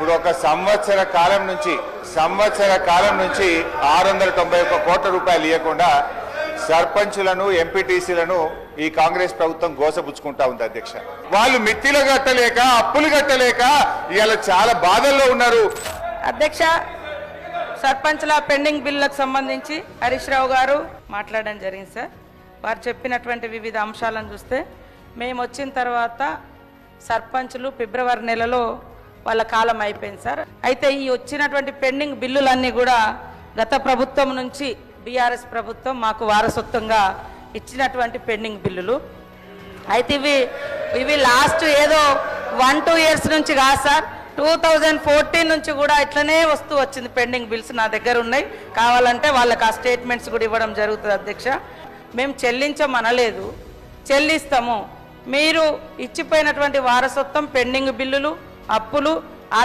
ఇప్పుడు ఒక సంవత్సర కాలం నుంచి 691 కోట్ల రూపాయలు ఇవ్వకుండా సర్పంచులను ఎంపీటీసీలను ఈ కాంగ్రెస్ ప్రభుత్వం గోసపుచ్చుకుంటా ఉంది అధ్యక్ష. వాళ్ళు మిత్తిలు కట్టలేక అప్పులు కట్టలేక ఇవాళ చాలా బాధల్లో ఉన్నారు అధ్యక్ష. సర్పంచ్ల పెండింగ్ బిల్లులకు సంబంధించి హరీష్ రావు గారు మాట్లాడడం జరిగింది సార్. వారు చెప్పినటువంటి వివిధ అంశాలను చూస్తే మేము వచ్చిన తర్వాత సర్పంచులు ఫిబ్రవరి నెలలో వాళ్ళ కాలం అయిపోయింది సార్. అయితే ఈ వచ్చినటువంటి పెండింగ్ బిల్లులన్నీ కూడా గత ప్రభుత్వం నుంచి బీఆర్ఎస్ ప్రభుత్వం మాకు వారసత్వంగా ఇచ్చినటువంటి పెండింగ్ బిల్లులు. అయితే ఇవి లాస్ట్ ఏదో 1-2 ఇయర్స్ నుంచి కాదు సార్, 2014 నుంచి కూడా ఇట్లనే వస్తూ వచ్చింది. పెండింగ్ బిల్స్ నా దగ్గర ఉన్నాయి, కావాలంటే వాళ్ళకి ఆ స్టేట్మెంట్స్ కూడా ఇవ్వడం జరుగుతుంది అధ్యక్ష. మేము చెల్లించమనలేదు, చెల్లిస్తాము. మీరు ఇచ్చిపోయినటువంటి వారసత్వం పెండింగ్ బిల్లులు, అప్పులు